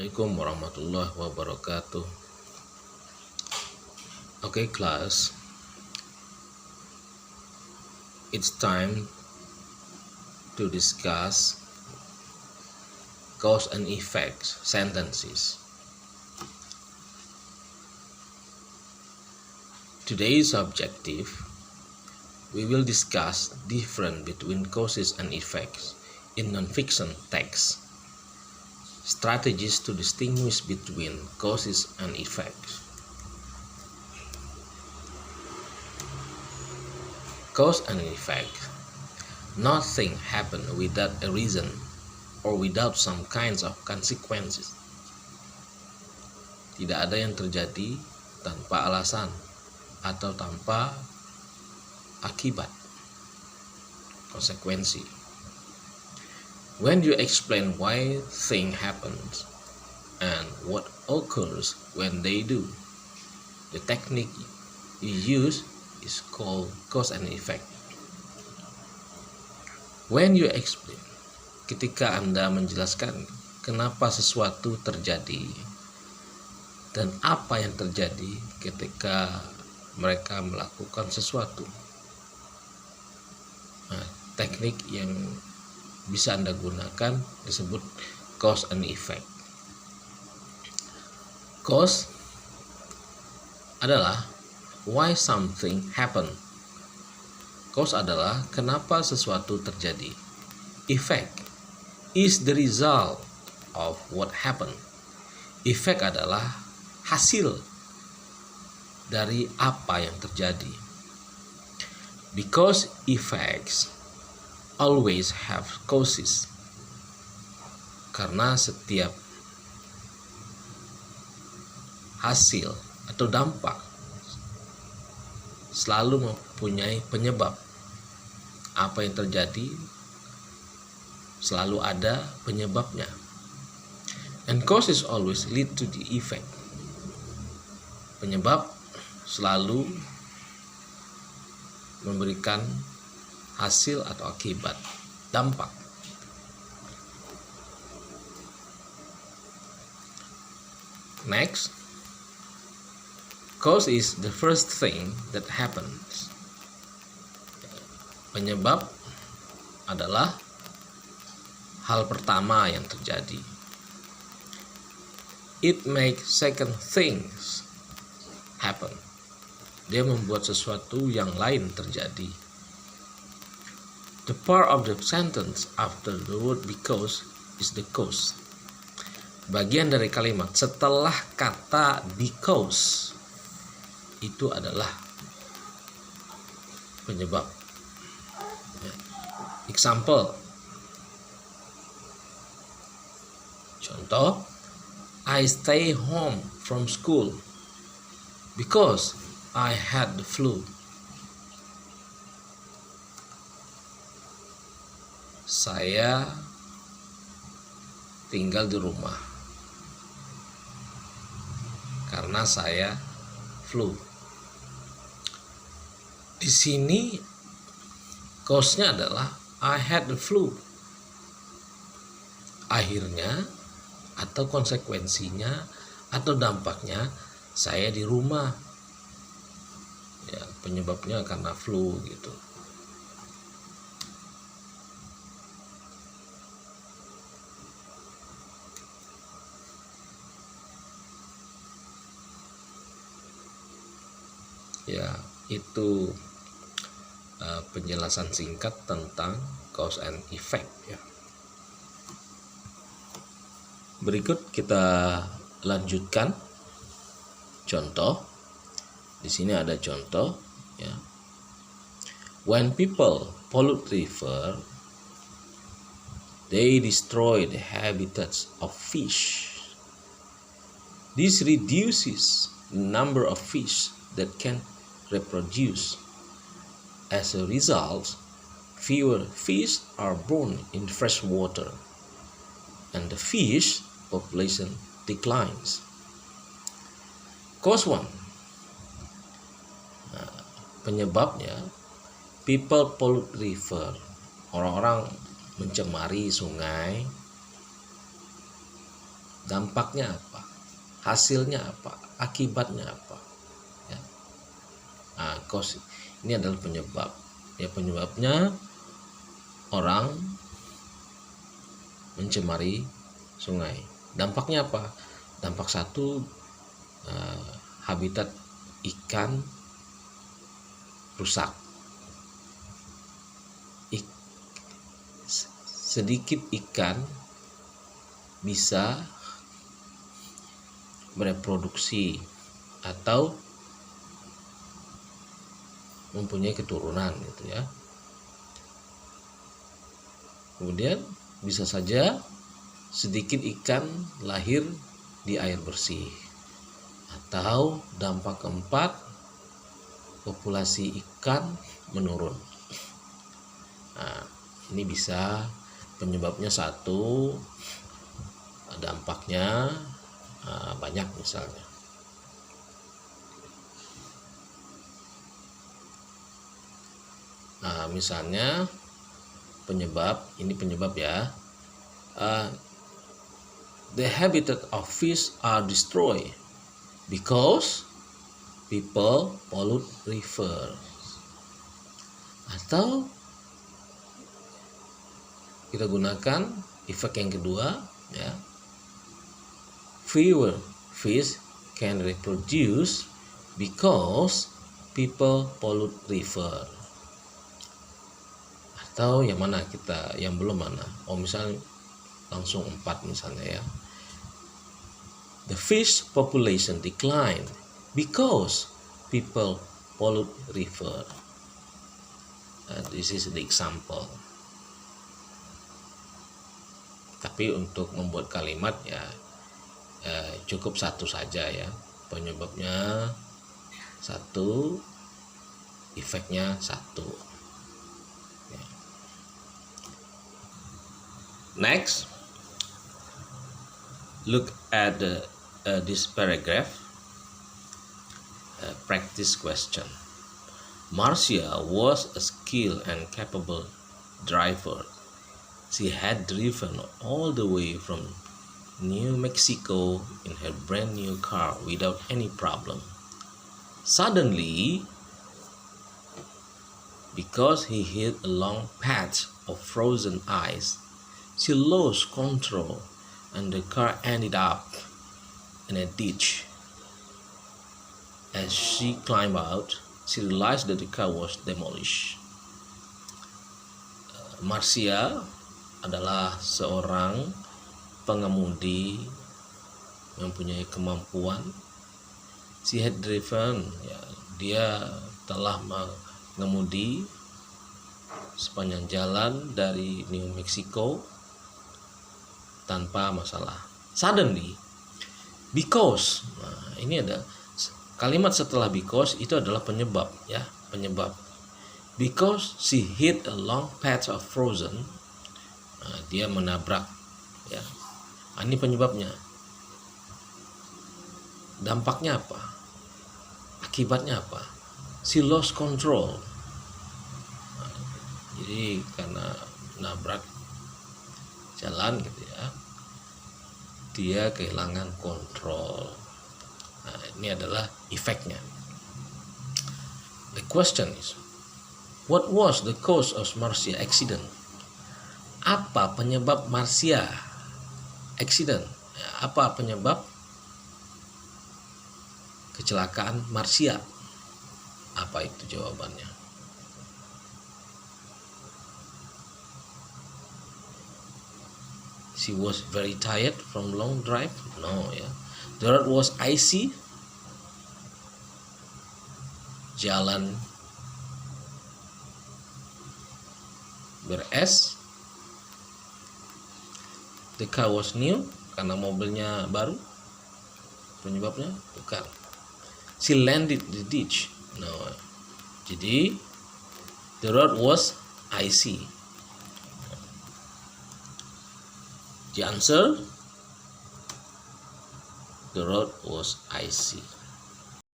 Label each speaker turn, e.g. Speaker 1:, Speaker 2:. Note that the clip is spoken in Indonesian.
Speaker 1: Assalamualaikum warahmatullahi wabarakatuh. Okay, class, it's time to discuss cause and effects sentences. Today's objective, we will discuss difference between causes and effects in non-fiction text. Strategies to distinguish between causes and effects. Cause and effect. Nothing happens without a reason or without some kinds of consequences. Tidak ada yang terjadi tanpa alasan atau tanpa akibat, konsekuensi. When you explain why thing happens and what occurs when they do, the technique you use is called cause and effect. When you explain, ketika Anda menjelaskan kenapa sesuatu terjadi dan apa yang terjadi ketika mereka melakukan sesuatu. Nah, teknik yang bisa Anda gunakan disebut cause and effect. Cause adalah why something happen. Cause adalah kenapa sesuatu terjadi. Effect is the result of what happened. Effect adalah hasil dari apa yang terjadi. Because effects always have causes. Karena setiap hasil atau dampak selalu mempunyai penyebab. Apa yang terjadi selalu ada penyebabnya. And causes always lead to the effect. Penyebab selalu memberikan hasil atau akibat, dampak. Next, cause is the first thing that happens. Penyebab adalah hal pertama yang terjadi. It makes second things happen. Dia membuat sesuatu yang lain terjadi. The part of the sentence after the word because is the cause. Bagian dari kalimat setelah kata because itu adalah penyebab. Example. Contoh, I stay home from school because I had the flu. Saya tinggal di rumah karena saya flu. Di sini cause-nya adalah I had the flu. Akhirnya atau konsekuensinya atau dampaknya saya di rumah. Ya, penyebabnya karena flu gitu. Ya, itu penjelasan singkat tentang cause and effect ya. Berikut kita lanjutkan contoh. Di sini ada contoh ya. When people pollute river, they destroy the habitats of fish. This reduces the number of fish that can reproduce. As a result, fewer fish are born in fresh water, and the fish population declines. Cause 1. Penyebabnya, people pollute river. Orang-orang mencemari sungai Dampaknya apa? Hasilnya apa? Akibatnya apa? Ya. Cause ini adalah penyebab. Ya, penyebabnya orang mencemari sungai. Dampaknya apa? Dampak satu, habitat ikan rusak. Sedikit ikan bisa bereproduksi atau mempunyai keturunan gitu ya. Kemudian bisa saja sedikit ikan lahir di air bersih. Atau dampak keempat, populasi ikan menurun. Nah, ini bisa penyebabnya satu, dampaknya banyak misalnya. Misalnya penyebab ya, the habitat of fish are destroyed because people pollute rivers. Atau kita gunakan efek yang kedua ya, fewer fish can reproduce because people pollute river. Atau yang mana kita, yang belum mana? Misalnya langsung 4 misalnya ya. The fish population decline because people pollute river. This is the example. Tapi untuk membuat kalimat ya cukup satu saja ya. Penyebabnya satu, efeknya satu. Next, look at this paragraph. Practice question. Marcia was a skilled and capable driver. She had driven all the way from New Mexico in her brand new car without any problem. Suddenly, because he hit a long patch of frozen ice, she lost control and the car ended up in a ditch. As she climbed out, she realized that the car was demolished. Marcia adalah seorang pengemudi yang mempunyai kemampuan. She had driven, ya, dia telah mengemudi sepanjang jalan dari New Mexico tanpa masalah. Suddenly, because, ini ada kalimat setelah because itu adalah penyebab ya, penyebab. Because she hit a long patch of frozen, dia menabrak ya. Ini penyebabnya. Dampaknya apa? Akibatnya apa? She lost control. Jadi karena nabrak jalan gitu ya, dia kehilangan kontrol. Ini adalah efeknya. The question is, what was the cause of Marcia accident? Apa penyebab Marcia accident? Apa penyebab kecelakaan Marcia? Apa itu jawabannya? She was very tired from long drive? No, ya. The road was icy. Jalan beres. The car was new, karena mobilnya baru. Penyebabnya bukan. She landed the ditch. No. Jadi the road was icy. The answer, the road was icy.